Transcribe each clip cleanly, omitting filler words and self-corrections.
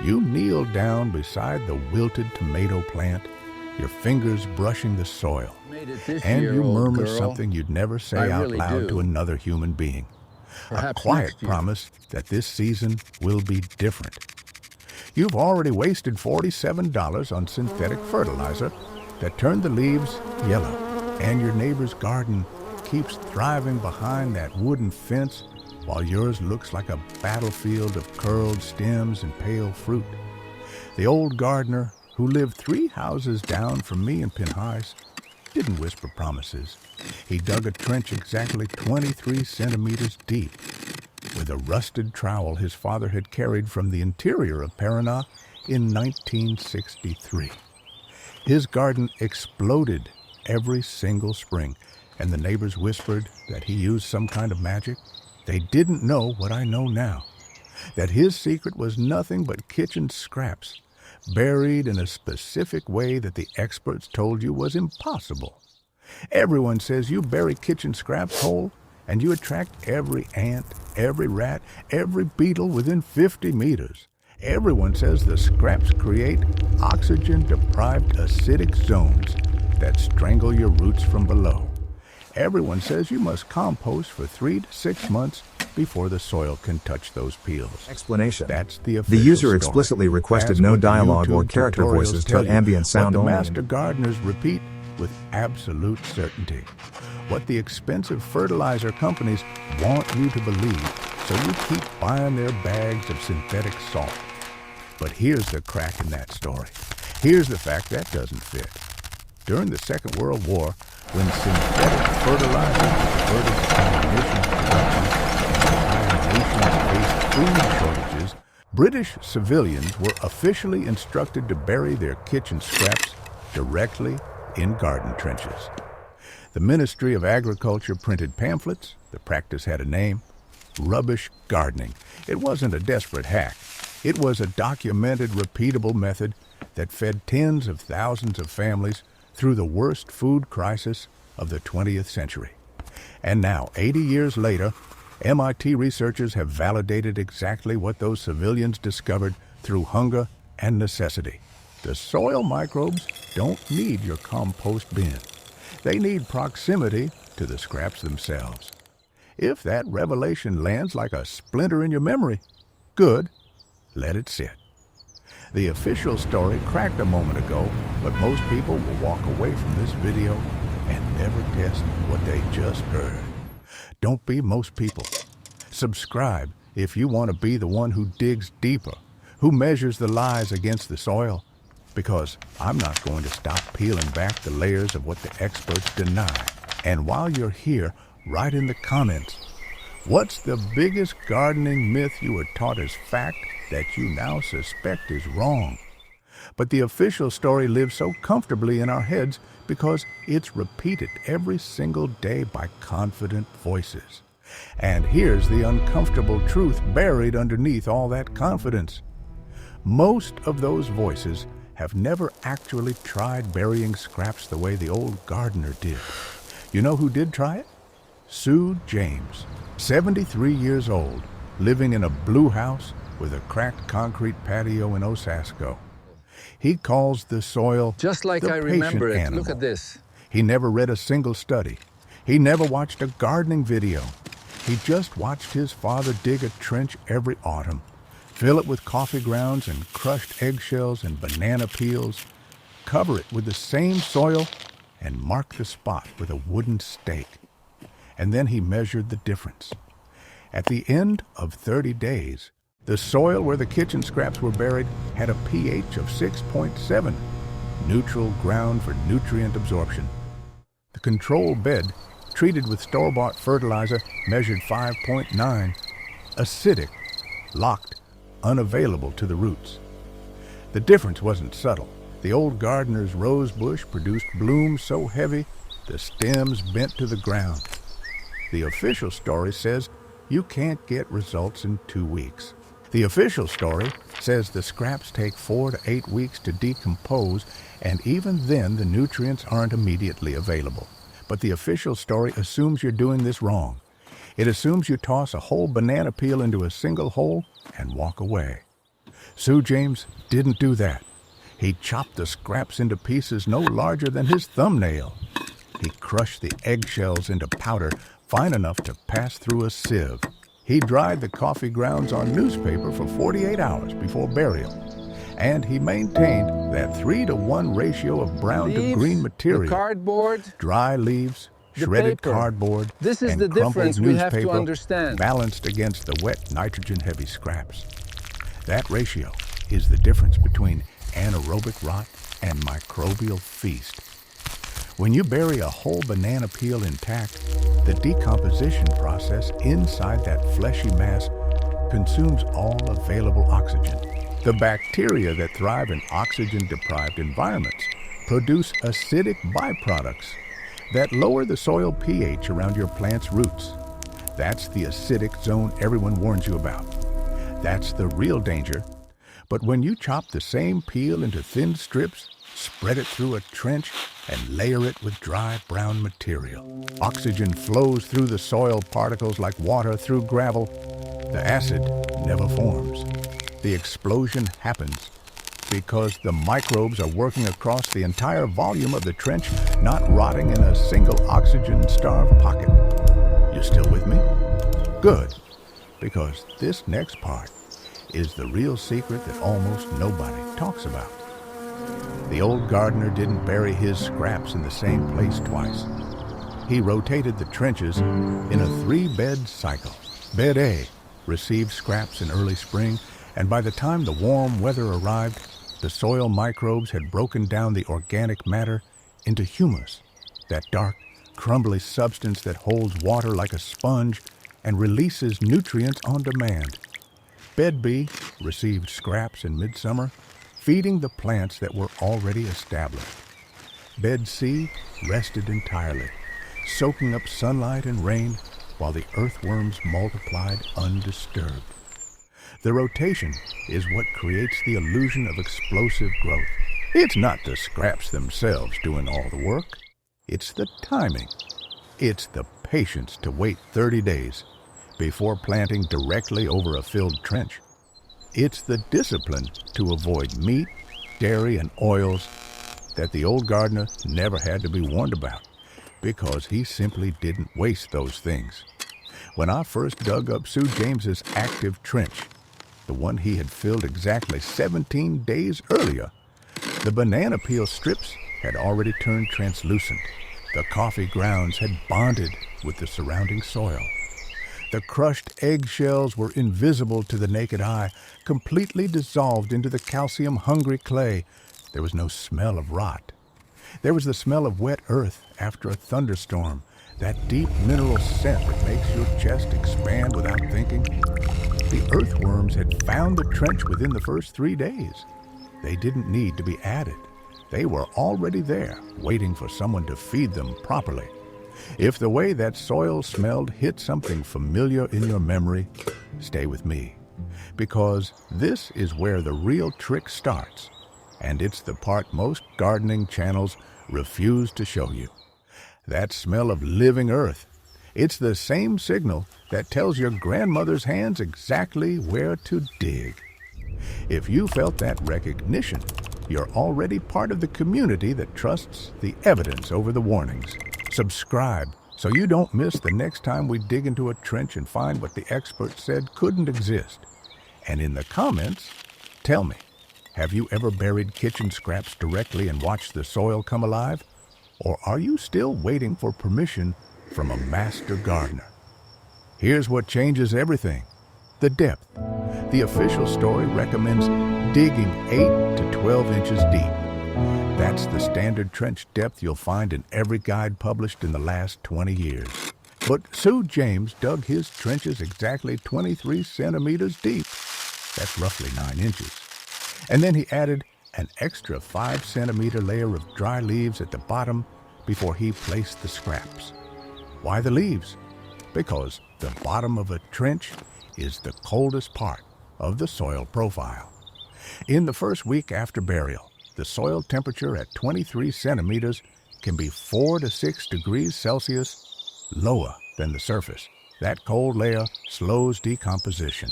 You kneel down beside the wilted tomato plant, your fingers brushing the soil, and you murmur something you'd never say out loud to another human being. A quiet promise that this season will be different. You've already wasted $47 on synthetic fertilizer that turned the leaves yellow, and your neighbor's garden keeps thriving behind that wooden fence while yours looks like a battlefield of curled stems and pale fruit. The old gardener, who lived 3 houses down from me in Pinhais, didn't whisper promises. He dug a trench exactly 23 centimeters deep with a rusted trowel his father had carried from the interior of Paraná in 1963. His garden exploded every single spring, and the neighbors whispered that he used some kind of magic. They didn't know what I know now, that his secret was nothing but kitchen scraps, buried in a specific way that the experts told you was impossible. Everyone says you bury kitchen scraps whole, and you attract every ant, every rat, every beetle within 50 meters. Everyone says the scraps create oxygen-deprived acidic zones that strangle your roots from below. Everyone says you must compost for 3 to 6 months before the soil can touch those peels. Explanation. That's the official The user story. explicitly requested That's no what the dialogue or YouTube character tutorials voices, tell but you. ambient sound What the only. master gardeners repeat with absolute certainty. What the expensive fertilizer companies want you to believe, so you keep buying their bags of synthetic salt. But here's the crack in that story. Here's the fact that doesn't fit. During the Second World War, when synthetic fertilizer diverted ammunition production and entire nations faced food shortages, British civilians were officially instructed to bury their kitchen scraps directly in garden trenches. The Ministry of Agriculture printed pamphlets. The practice had a name: rubbish gardening. It wasn't a desperate hack. It was a documented, repeatable method that fed tens of thousands of families through the worst food crisis of the 20th century. And now, 80 years later, MIT researchers have validated exactly what those civilians discovered through hunger and necessity. The soil microbes don't need your compost bin. They need proximity to the scraps themselves. If that revelation lands like a splinter in your memory, good, let it sit. The official story cracked a moment ago, but most people will walk away from this video and never test what they just heard. Don't be most people. Subscribe if you want to be the one who digs deeper, who measures the lies against the soil, because I'm not going to stop peeling back the layers of what the experts deny. And while you're here, write in the comments, what's the biggest gardening myth you were taught as fact that you now suspect is wrong? But the official story lives so comfortably in our heads because it's repeated every single day by confident voices. And here's the uncomfortable truth buried underneath all that confidence. Most of those voices have never actually tried burying scraps the way the old gardener did. You know who did try it? Seu James, 73 years old, living in a blue house with a cracked concrete patio in Osasco. He calls the soil just like the I remember patient it. animal. Look at this. He never read a single study. He never watched a gardening video. He just watched his father dig a trench every autumn, fill it with coffee grounds and crushed eggshells and banana peels, cover it with the same soil, and mark the spot with a wooden stake. And then he measured the difference. At the end of 30 days, the soil where the kitchen scraps were buried had a pH of 6.7, neutral ground for nutrient absorption. The control bed, treated with store-bought fertilizer, measured 5.9, acidic, locked, unavailable to the roots. The difference wasn't subtle. The old gardener's rose bush produced blooms so heavy the stems bent to the ground. The official story says you can't get results in 2 weeks. The official story says the scraps take 4 to 8 weeks to decompose, and even then the nutrients aren't immediately available. But the official story assumes you're doing this wrong. It assumes you toss a whole banana peel into a single hole and walk away. Seu James didn't do that. He chopped the scraps into pieces no larger than his thumbnail. He crushed the eggshells into powder fine enough to pass through a sieve. He dried the coffee grounds on newspaper for 48 hours before burial. And he maintained that 3-to-1 ratio of brown to green material. The cardboard, dry leaves, shredded paper. Cardboard, This is and the crumpled difference we have to newspaper understand. balanced against the wet nitrogen-heavy scraps. That ratio is the difference between anaerobic rot and microbial feast. When you bury a whole banana peel intact, the decomposition process inside that fleshy mass consumes all available oxygen. The bacteria that thrive in oxygen-deprived environments produce acidic byproducts that lower the soil pH around your plant's roots. That's the acidic zone everyone warns you about. That's the real danger. But when you chop the same peel into thin strips, spread it through a trench, and layer it with dry brown material, oxygen flows through the soil particles like water through gravel. The acid never forms. The explosion happens because the microbes are working across the entire volume of the trench, not rotting in a single oxygen-starved pocket. You still with me? Good, because this next part is the real secret that almost nobody talks about. The old gardener didn't bury his scraps in the same place twice. He rotated the trenches in a 3-bed cycle. Bed A received scraps in early spring, and by the time the warm weather arrived, the soil microbes had broken down the organic matter into humus, that dark, crumbly substance that holds water like a sponge and releases nutrients on demand. Bed B received scraps in midsummer, feeding the plants that were already established. Bed C rested entirely, soaking up sunlight and rain while the earthworms multiplied undisturbed. The rotation is what creates the illusion of explosive growth. It's not the scraps themselves doing all the work. It's the timing. It's the patience to wait 30 days before planting directly over a filled trench. It's the discipline to avoid meat, dairy, and oils that the old gardener never had to be warned about, because he simply didn't waste those things. When I first dug up Seu James's active trench, the one he had filled exactly 17 days earlier, the banana peel strips had already turned translucent. The coffee grounds had bonded with the surrounding soil. The crushed eggshells were invisible to the naked eye, completely dissolved into the calcium-hungry clay. There was no smell of rot. There was the smell of wet earth after a thunderstorm, that deep mineral scent that makes your chest expand without thinking. The earthworms had found the trench within the first 3 days. They didn't need to be added. They were already there, waiting for someone to feed them properly. If the way that soil smelled hit something familiar in your memory, stay with me, because this is where the real trick starts, and it's the part most gardening channels refuse to show you. That smell of living earth. It's the same signal that tells your grandmother's hands exactly where to dig. If you felt that recognition, you're already part of the community that trusts the evidence over the warnings. Subscribe so you don't miss the next time we dig into a trench and find what the experts said couldn't exist. And in the comments, tell me, have you ever buried kitchen scraps directly and watched the soil come alive? Or are you still waiting for permission from a master gardener? Here's what changes everything: the depth. The official story recommends digging 8 to 12 inches deep. That's the standard trench depth you'll find in every guide published in the last 20 years. But Seu James dug his trenches exactly 23 centimeters deep. That's roughly 9 inches. And then he added an extra 5-centimeter layer of dry leaves at the bottom before he placed the scraps. Why the leaves? Because the bottom of a trench is the coldest part of the soil profile. In the first week after burial, the soil temperature at 23 centimeters can be 4 to 6 degrees Celsius lower than the surface. That cold layer slows decomposition.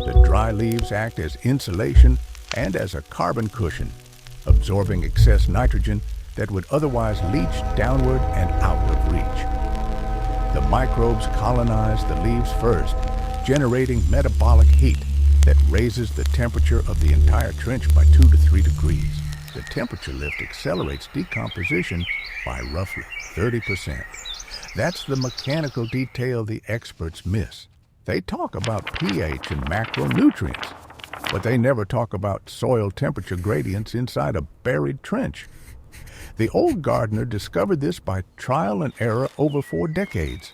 The dry leaves act as insulation, and as a carbon cushion, absorbing excess nitrogen that would otherwise leach downward and out of reach. The microbes colonize the leaves first, generating metabolic heat that raises the temperature of the entire trench by 2 to 3 degrees. The temperature lift accelerates decomposition by roughly 30%. That's the mechanical detail the experts miss. They talk about pH and macronutrients, but they never talk about soil temperature gradients inside a buried trench. The old gardener discovered this by trial and error over 4 decades.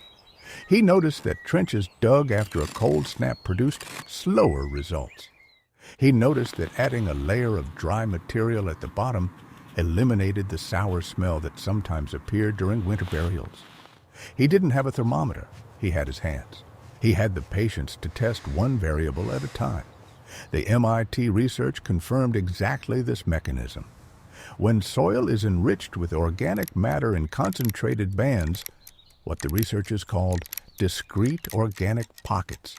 He noticed that trenches dug after a cold snap produced slower results. He noticed that adding a layer of dry material at the bottom eliminated the sour smell that sometimes appeared during winter burials. He didn't have a thermometer. He had his hands. He had the patience to test one variable at a time. The MIT research confirmed exactly this mechanism. When soil is enriched with organic matter in concentrated bands, what the researchers called discrete organic pockets,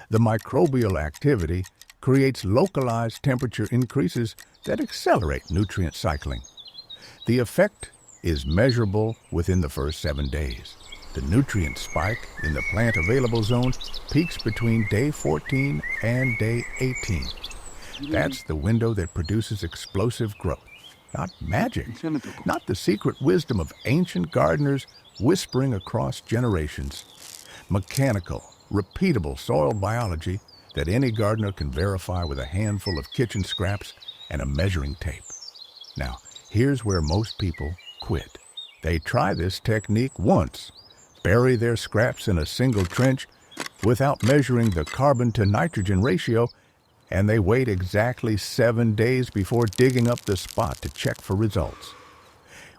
the microbial activity creates localized temperature increases that accelerate nutrient cycling. The effect is measurable within the first 7 days. The nutrient spike in the plant available zone peaks between day 14 and day 18. That's the window that produces explosive growth. Not magic, not the secret wisdom of ancient gardeners whispering across generations. Mechanical, repeatable soil biology that any gardener can verify with a handful of kitchen scraps and a measuring tape. Now, here's where most people quit. They try this technique once, bury their scraps in a single trench without measuring the carbon to nitrogen ratio, and they wait exactly 7 days before digging up the spot to check for results.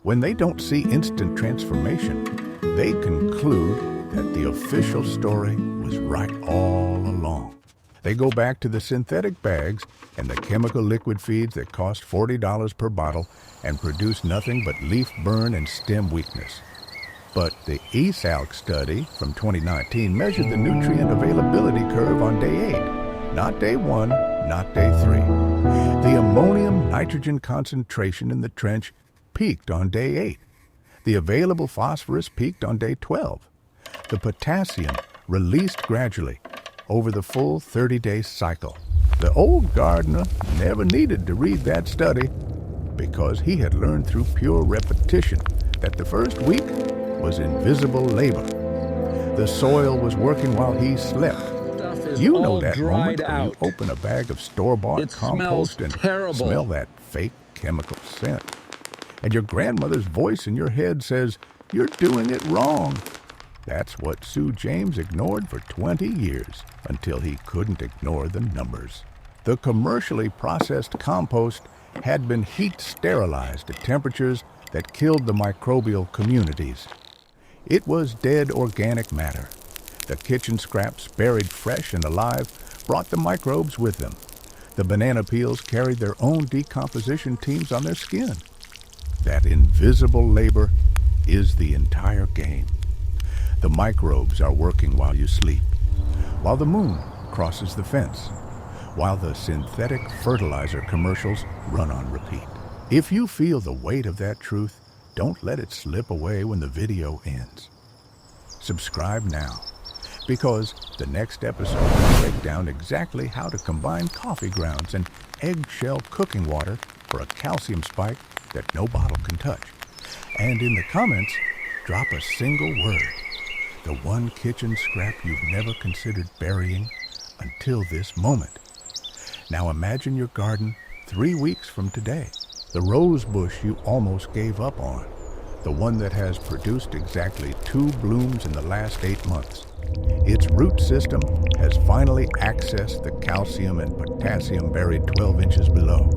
When they don't see instant transformation, they conclude that the official story was right all along. They go back to the synthetic bags and the chemical liquid feeds that cost $40 per bottle and produce nothing but leaf burn and stem weakness. But the ESALC study from 2019 measured the nutrient availability curve on day 8, not day 1, not day 3. The ammonium nitrogen concentration in the trench peaked on day 8. The available phosphorus peaked on day 12. The potassium released gradually over the full 30-day cycle. The old gardener never needed to read that study because he had learned through pure repetition that the first week was invisible labor. The soil was working while he slept. You know that moment when you open a bag of store-bought compost and smell that fake chemical scent. And your grandmother's voice in your head says, "You're doing it wrong." That's what Seu James ignored for 20 years until he couldn't ignore the numbers. The commercially processed compost had been heat sterilized at temperatures that killed the microbial communities. It was dead organic matter. The kitchen scraps, buried fresh and alive, brought the microbes with them. The banana peels carried their own decomposition teams on their skin. That invisible labor is the entire game. The microbes are working while you sleep, while the moon crosses the fence, while the synthetic fertilizer commercials run on repeat. If you feel the weight of that truth, don't let it slip away when the video ends. Subscribe now, because the next episode will break down exactly how to combine coffee grounds and eggshell cooking water for a calcium spike that no bottle can touch. And in the comments, drop a single word, the one kitchen scrap you've never considered burying until this moment. Now imagine your garden 3 weeks from today. The rose bush you almost gave up on, the one that has produced exactly 2 blooms in the last 8 months. Its root system has finally accessed the calcium and potassium buried 12 inches below.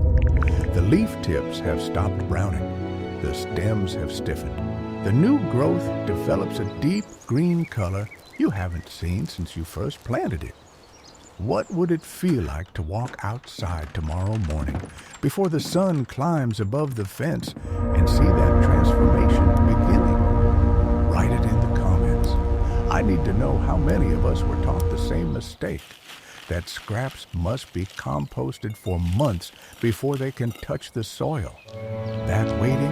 The leaf tips have stopped browning. The stems have stiffened. The new growth develops a deep green color you haven't seen since you first planted it. What would it feel like to walk outside tomorrow morning before the sun climbs above the fence and see that transformation beginning? Write it in the comments. I need to know how many of us were taught the same mistake. that scraps must be composted for months before they can touch the soil. That waiting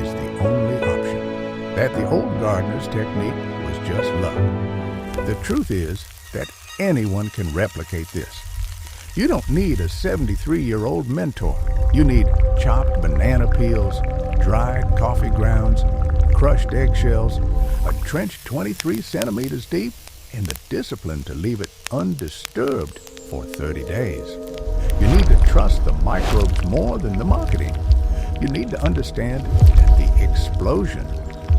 is the only option. That the old gardener's technique was just luck. The truth is that anyone can replicate this. You don't need a 73-year-old mentor. You need chopped banana peels, dried coffee grounds, crushed eggshells, a trench 23 centimeters deep, and the discipline to leave it undisturbed for 30 days. You need to trust the microbes more than the marketing. You need to understand that the explosion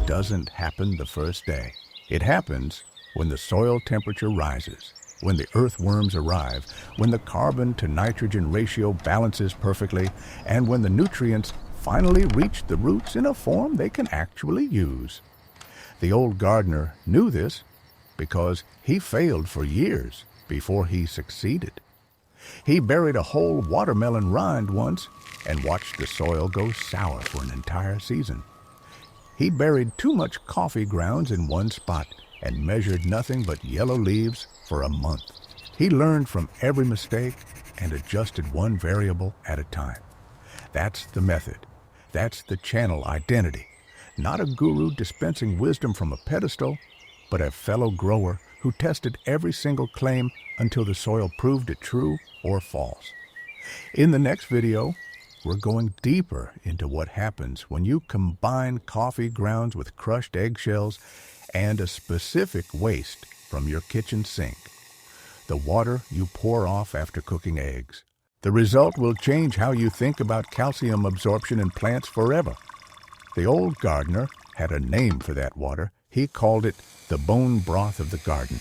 doesn't happen the first day. It happens when the soil temperature rises, when the earthworms arrive, when the carbon to nitrogen ratio balances perfectly, and when the nutrients finally reach the roots in a form they can actually use. The old gardener knew this because he failed for years before he succeeded. He buried a whole watermelon rind once and watched the soil go sour for an entire season. He buried too much coffee grounds in one spot and measured nothing but yellow leaves for a month. He learned from every mistake and adjusted one variable at a time. That's the method. That's the channel identity. Not a guru dispensing wisdom from a pedestal, but a fellow grower who tested every single claim until the soil proved it true or false. In the next video, we're going deeper into what happens when you combine coffee grounds with crushed eggshells and a specific waste from your kitchen sink, the water you pour off after cooking eggs. The result will change how you think about calcium absorption in plants forever. The old gardener had a name for that water. He called it the bone broth of the garden.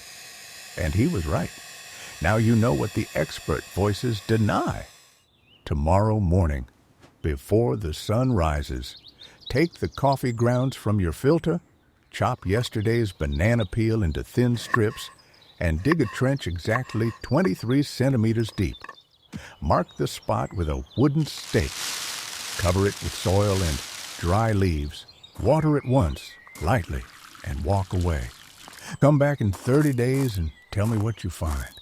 And he was right. Now you know what the expert voices deny. Tomorrow morning, before the sun rises, take the coffee grounds from your filter, chop yesterday's banana peel into thin strips, and dig a trench exactly 23 centimeters deep. Mark the spot with a wooden stake. Cover it with soil and dry leaves. Water it once, lightly, and walk away. Come back in 30 days and tell me what you find.